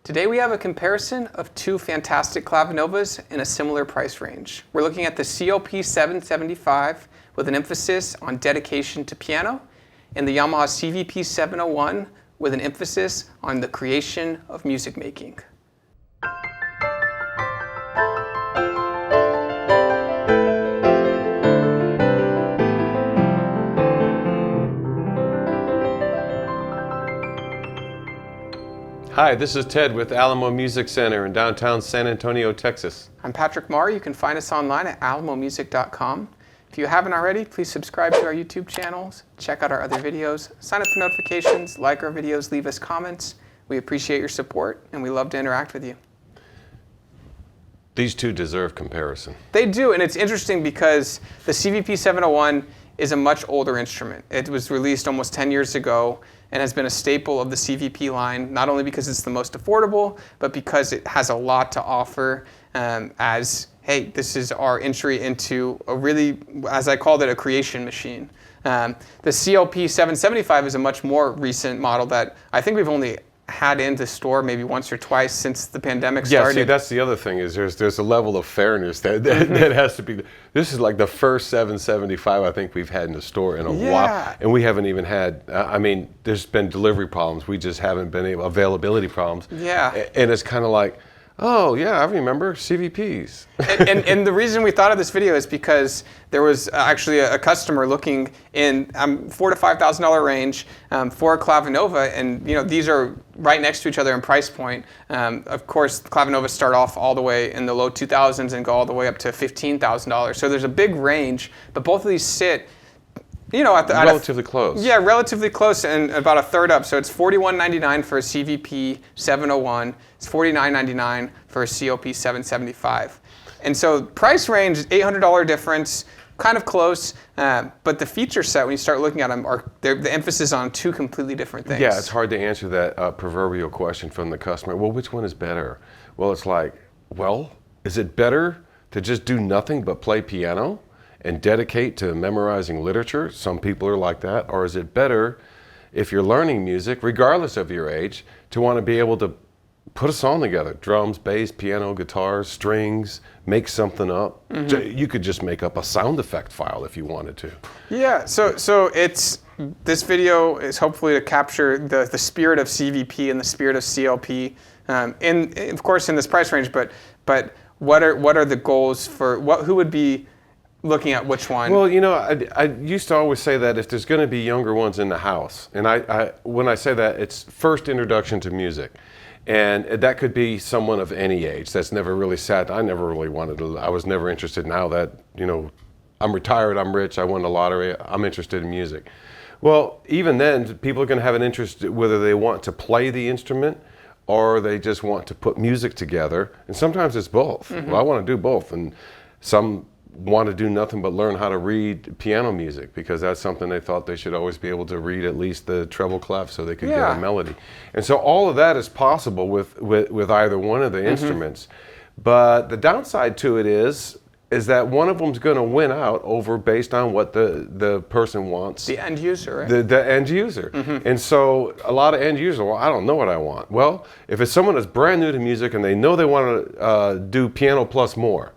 Today we have a comparison of two fantastic Clavinovas in a similar price range. We're looking at the CLP-775 with an emphasis on dedication to piano, and the Yamaha CVP-701 with an emphasis on the creation of music making. Hi, this is Ted with Alamo Music Center in downtown San Antonio, Texas. I'm Patrick Marr. You can find us online at alamomusic.com. If you haven't already, please subscribe to our YouTube channels, check out our other videos, sign up for notifications, like our videos, leave us comments. We appreciate your support and we love to interact with you. These two deserve comparison. They do, and it's interesting because the CVP-701 is a much older instrument. It was released almost 10 years ago and has been a staple of the CVP line, not only because it's the most affordable, but because it has a lot to offer as, hey, this is our entry into a really, as I called it, a creation machine. The CLP-775 is a much more recent model that I think we've only had in the store maybe once or twice since the pandemic started. Yeah, see, that's the other thing is there's a level of fairness that has to be. This is like the first 775 I think we've had in the store in a while, and we haven't even had. I mean, there's been delivery problems. We just haven't been able availability problems. Yeah, and it's kind of like, oh yeah, I remember CVPs. and the reason we thought of this video is because there was actually a customer looking in $4,000 to $5,000 range for a Clavinova, and you know these are right next to each other in price point. Of course, Clavinovas start off all the way in the low 2000s and go all the way up to $15,000. So there's a big range, but both of these sit, you know, at relatively close. Yeah, relatively close and about a third up. So it's $41.99 for a CVP-701. It's $49.99 for a CLP-775. And so price range, $800 difference, kind of close. But the feature set, when you start looking at them, the emphasis on two completely different things. Yeah, it's hard to answer that proverbial question from the customer. Well, which one is better? Well, it's like, well, is it better to just do nothing but play piano and dedicate to memorizing literature? Some people are like that. Or is it better, if you're learning music, regardless of your age, to want to be able to put a song together? Drums, bass, piano, guitars, strings, make something up. Mm-hmm. You could just make up a sound effect file if you wanted to. Yeah, so this video is hopefully to capture the spirit of CVP and the spirit of CLP, and of course in this price range, but what are the goals for who would be looking at which one? Well, you know, I used to always say that if there's going to be younger ones in the house, and when I say that, it's first introduction to music. And that could be someone of any age that's never really sat. I never really wanted to, I was never interested. Now that, you know, I'm retired, I'm rich, I won the lottery, I'm interested in music. Well, even then, people are going to have an interest whether they want to play the instrument or they just want to put music together. And sometimes it's both. Mm-hmm. Well, I want to do both. And some want to do nothing but learn how to read piano music because that's something they thought they should always be able to read at least the treble clef so they could get a melody. And so all of that is possible with either one of the instruments. But the downside to it is that one of them's going to win out over based on what the person wants. The end user, right? The end user. Mm-hmm. And so a lot of end users, well, I don't know what I want. Well, if it's someone that's brand new to music and they know they want to do piano plus more,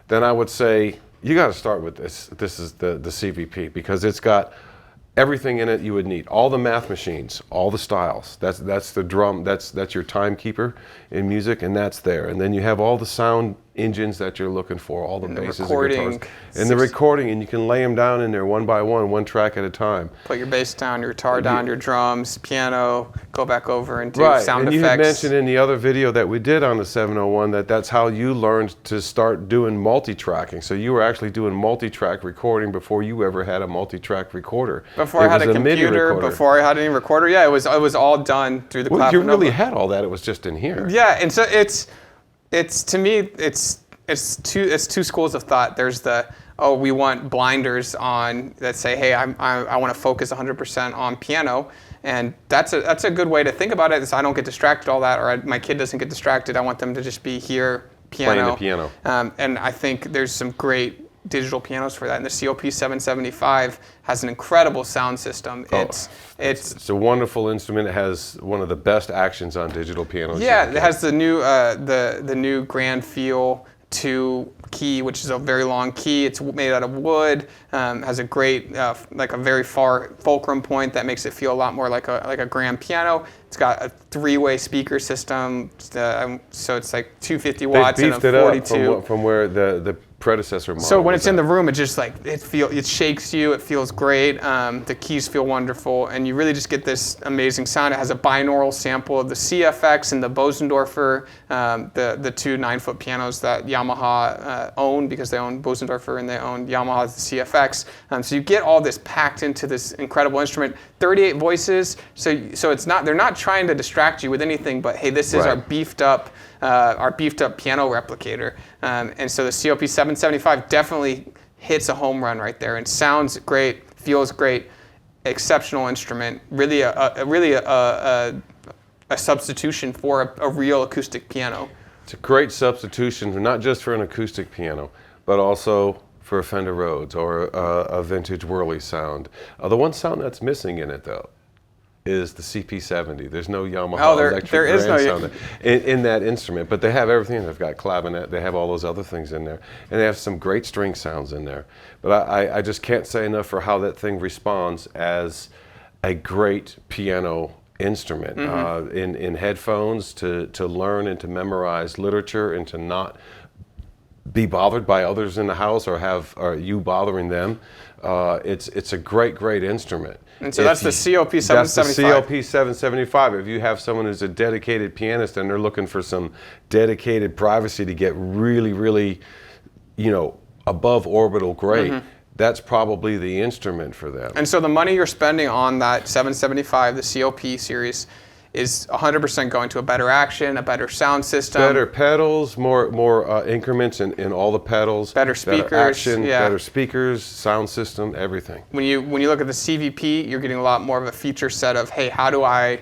then I would say you got to start with this. This is the CVP because it's got everything in it you would need. All the math machines, all the styles. That's the drum. That's your timekeeper in music, and that's there. And then you have all the sound engines that you're looking for, all the basses and guitars, and the recording, and you can lay them down in there one by one track at a time. Put your bass down, your guitar down, your drums, piano, go back over and do sound and effects. You had mentioned in the other video that we did on the 701 that's how you learned to start doing multi-tracking. So you were actually doing multi-track recording before you ever had a multi-track recorder. Before I had a computer, before I had any recorder, yeah, it was all done through the Clavinova. You really had all that. It was just in here. Yeah, and so it's to me it's two schools of thought. There's we want blinders on that say, hey, I want to focus 100% on piano, and that's a good way to think about it. Is I don't get distracted all that, or my kid doesn't get distracted. I want them to just be here, piano. Playing the piano. And I think there's some great digital pianos for that. And the CLP-775 has an incredible sound system. It's a wonderful instrument. It has one of the best actions on digital pianos. Yeah, it has the new Grand Feel 2 key, which is a very long key. It's made out of wood. Has a great, like a very far fulcrum point that makes it feel a lot more like a grand piano. It's got a 3-way speaker system, so it's like 250 watts and a 42. Up from where the predecessor model. So when it's in the room, it just like it shakes you. It feels great. The keys feel wonderful, and you really just get this amazing sound. It has a binaural sample of the CFX and the Bosendorfer, the two 9-foot pianos that Yamaha own, because they own Bosendorfer and they own Yamaha's the CFX. So you get all this packed into this incredible instrument. 38 voices. So it's not, they're not trying to distract you with anything, but hey, this is our beefed up piano replicator. And so the CLP-775 definitely hits a home run right there, and sounds great, feels great, exceptional instrument. Really a substitution for a real acoustic piano. It's a great substitution, not just for an acoustic piano, but also for a Fender Rhodes or a vintage Whirly sound. The one sound that's missing in it, though, is the CP70. There's no Yamaha electric grand sound in that instrument, but they have everything. They've got clavinet, they have all those other things in there, and they have some great string sounds in there. But I just can't say enough for how that thing responds as a great piano instrument. In headphones, to learn and to memorize literature and to not be bothered by others in the house or you bothering them. It's a great instrument. And so that's the CLP-775. That's the CLP-775. If you have someone who's a dedicated pianist and they're looking for some dedicated privacy to get really, above orbital great, that's probably the instrument for them. And so the money you're spending on that 775, the CLP series, is 100% going to a better action, a better sound system. Better pedals, more increments in all the pedals. Better speakers. Better action, better speakers, sound system, everything. When you look at the CVP, you're getting a lot more of a feature set of, hey, how do I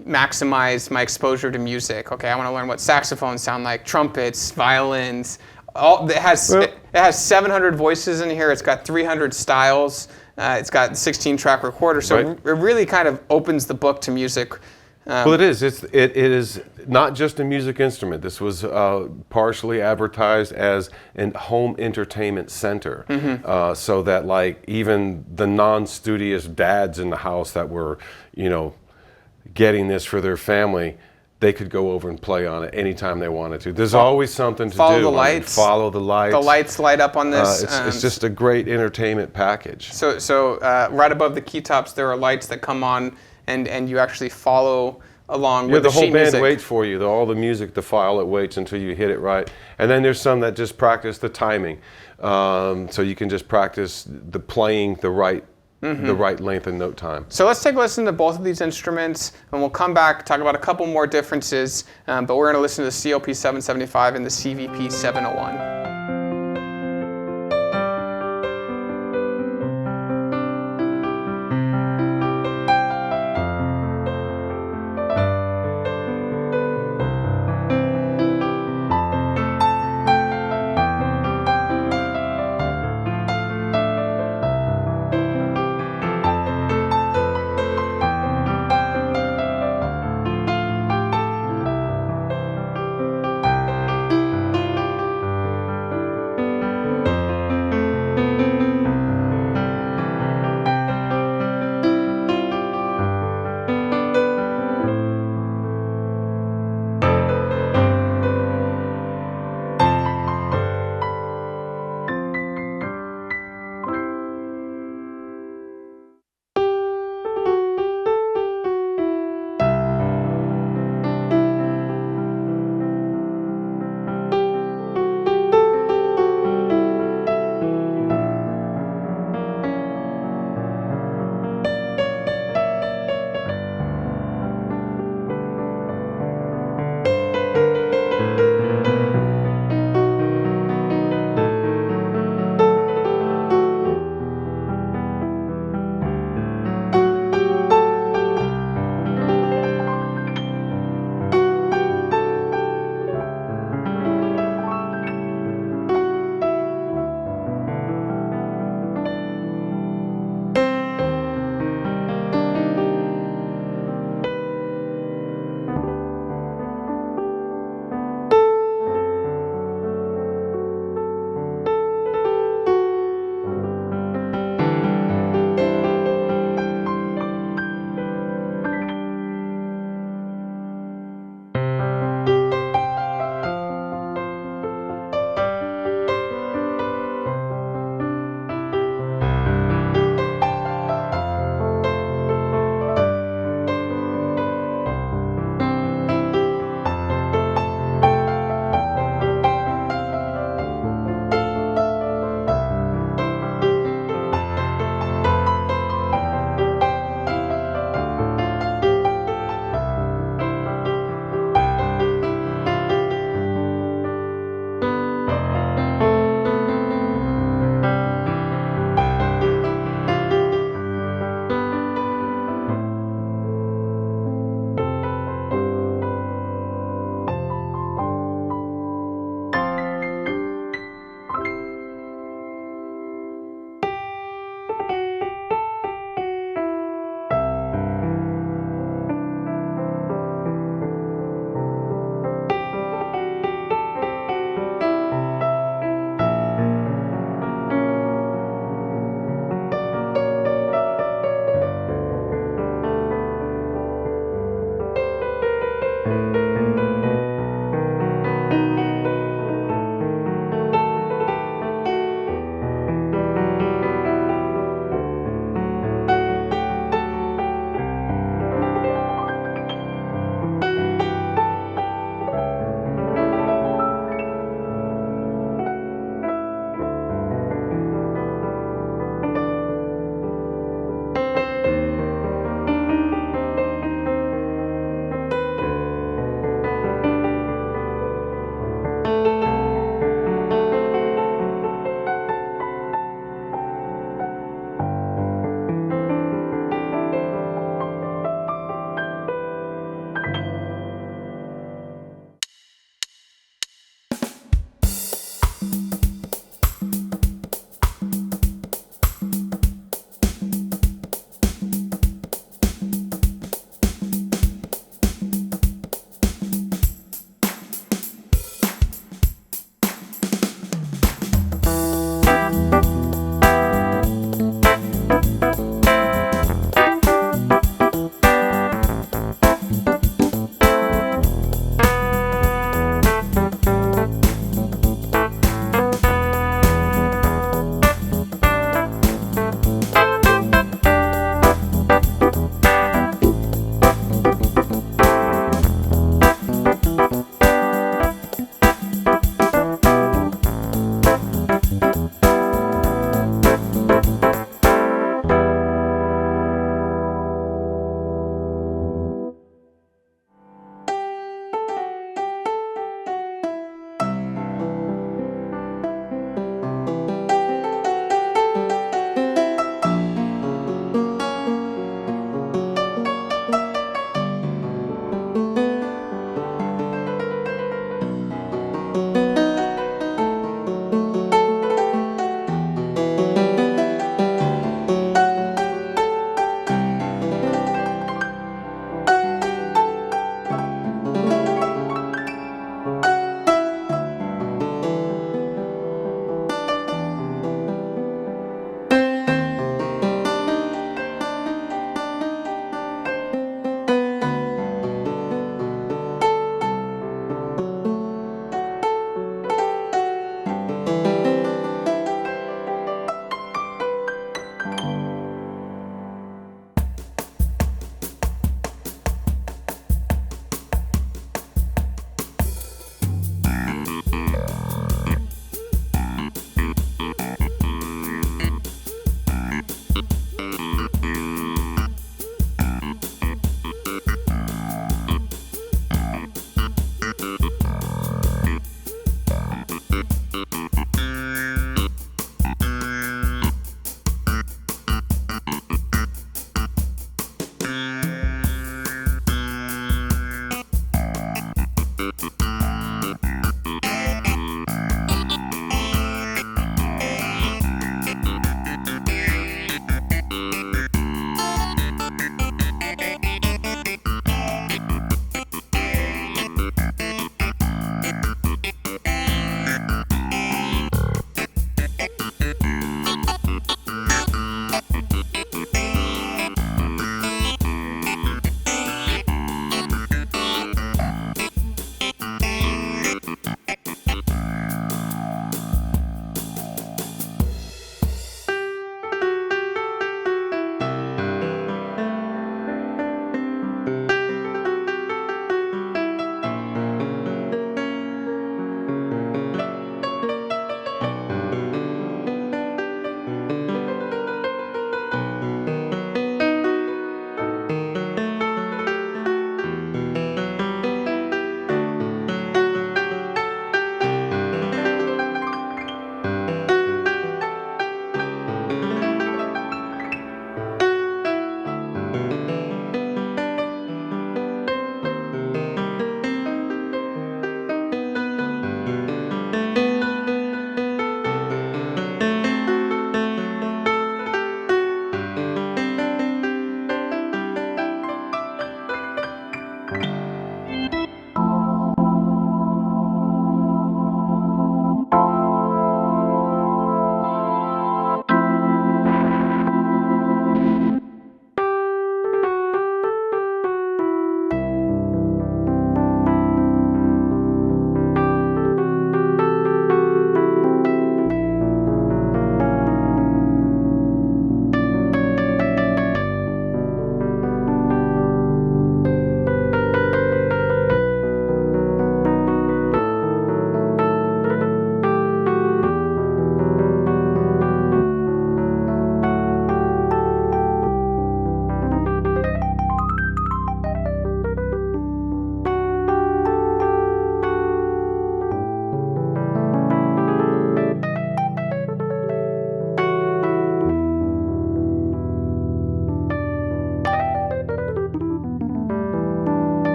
maximize my exposure to music? Okay, I want to learn what saxophones sound like, trumpets, violins. It has 700 voices in here. It's got 300 styles. It's got 16-track recorder. So it really kind of opens the book to music. Well, it is. It is not just a music instrument. This was partially advertised as a home entertainment center, so that like even the non-studious dads in the house that were, getting this for their family, they could go over and play on it anytime they wanted to. There's always something to do. Follow the lights. Follow the lights. The lights light up on this. It's just a great entertainment package. So right above the key tops, there are lights that come on, and you actually follow along with the whole sheet band music. waits for you. All the music, the file, it waits until you hit it right. And then there's some that just practice the timing. So you can just practice the playing the right length and note time. So let's take a listen to both of these instruments, and we'll come back, talk about a couple more differences, but we're going to listen to the CLP-775 and the CVP-701.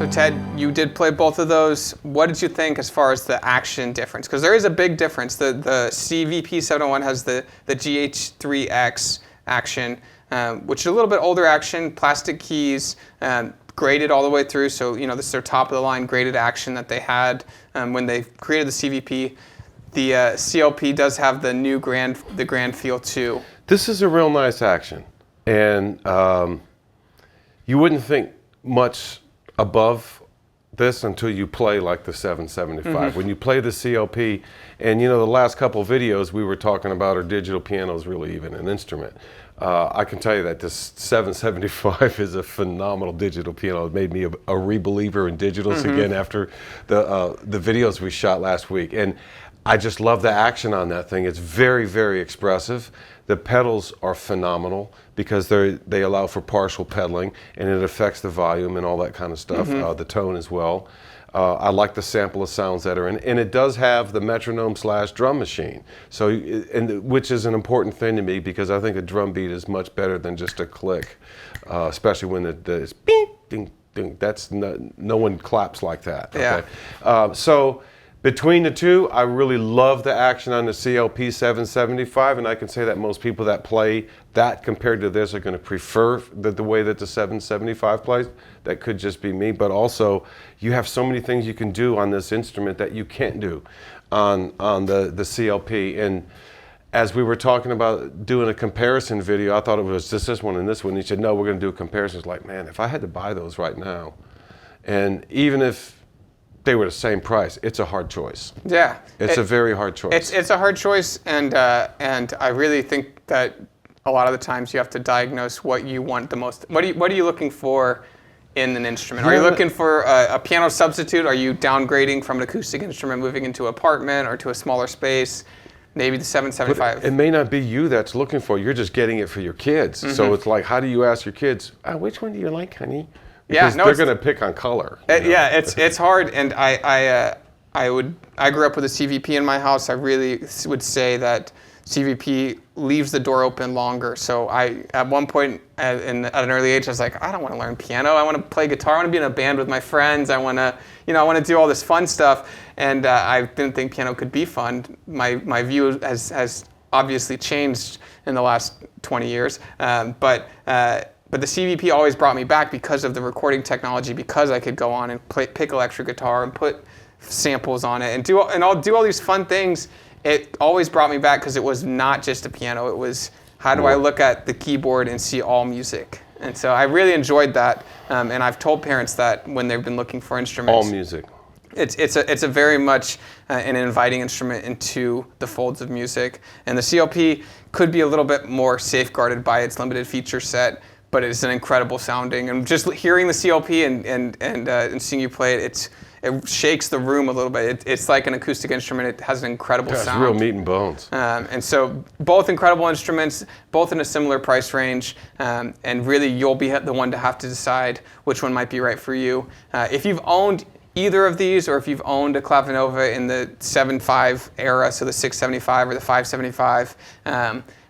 So Ted, you did play both of those. What did you think as far as the action difference? Because there is a big difference. The CVP-701 has the GH3X action, which is a little bit older action, plastic keys, graded all the way through. So you know this is their top of the line graded action that they had when they created the CVP. The CLP does have the new grand feel too. This is a real nice action, and you wouldn't think much above this until you play like the 775. Mm-hmm. When you play the CLP, and you know the last couple videos we were talking about are digital pianos really even an instrument. I can tell you that this 775 is a phenomenal digital piano. It made me a re-believer in digitals again after the videos we shot last week. And I just love the action on that thing. It's very, very expressive. The pedals are phenomenal because they allow for partial pedaling, and it affects the volume and all that kind of stuff, the tone as well. I like the sample of sounds that are in, and it does have the metronome / drum machine. So, which is an important thing to me because I think a drum beat is much better than just a click, especially when it's beep, ding, ding. That's no one claps like that. Okay? Yeah. So between the two, I really love the action on the CLP-775, and I can say that most people that play that compared to this are going to prefer the way that the 775 plays. That could just be me, but also you have so many things you can do on this instrument that you can't do on the CLP. And as we were talking about doing a comparison video, I thought it was just this one and this one. He said, no, we're going to do a comparison. It's like, man, if I had to buy those right now, and even if they were the same price, it's a hard choice. Yeah. It's a very hard choice. It's a hard choice, and I really think that a lot of the times you have to diagnose what you want the most. What are you looking for in an instrument? Are you looking for a piano substitute? Are you downgrading from an acoustic instrument, moving into an apartment or to a smaller space? Maybe the 775. But it may not be you that's looking for it. You're just getting it for your kids. So it's like, how do you ask your kids, which one do you like, honey? Because they're going to pick on color. Yeah, it's hard, and I grew up with a CVP in my house. I really would say that CVP leaves the door open longer. So at one point at an early age, I was like, I don't want to learn piano. I want to play guitar. I want to be in a band with my friends. I want to do all this fun stuff. And I didn't think piano could be fun. My view has obviously changed in the last 20 years. But the CVP always brought me back because of the recording technology, because I could go on and pick electric guitar and put samples on it and do all these fun things. It always brought me back because it was not just a piano. It was, how do I look at the keyboard and see all music? And so I really enjoyed that. And I've told parents that when they've been looking for instruments. All music. It's a very much an inviting instrument into the folds of music. And the CLP could be a little bit more safeguarded by its limited feature set, but it's an incredible sounding. And just hearing the CLP and seeing you play it, it shakes the room a little bit. It's like an acoustic instrument. It has an incredible sound. It's real meat and bones. And so both incredible instruments, both in a similar price range, and really you'll be the one to have to decide which one might be right for you. If you've owned either of these, or if you've owned a Clavinova in the 7.5 era, so the 675 or the 575,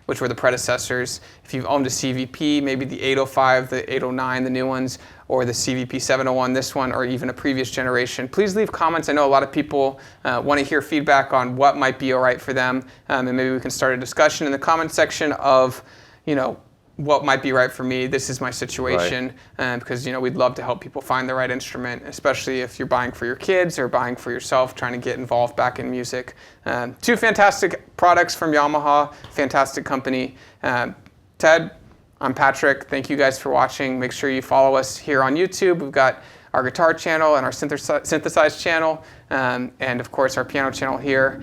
which were the predecessors. If you've owned a CVP, maybe the 805, the 809, the new ones, or the CVP-701, this one, or even a previous generation, please leave comments. I know a lot of people want to hear feedback on what might be all right for them, and maybe we can start a discussion in the comment section of, what might be right for me. This is my situation, because we'd love to help people find the right instrument, especially if you're buying for your kids or buying for yourself, trying to get involved back in music. Two fantastic products from Yamaha, fantastic company. Ted, I'm Patrick. Thank you guys for watching. Make sure you follow us here on YouTube. We've got our guitar channel and our synthesized channel, and of course our piano channel here.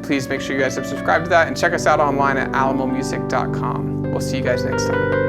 Please make sure you guys have subscribed to that, and check us out online at alamomusic.com. We'll see you guys next time.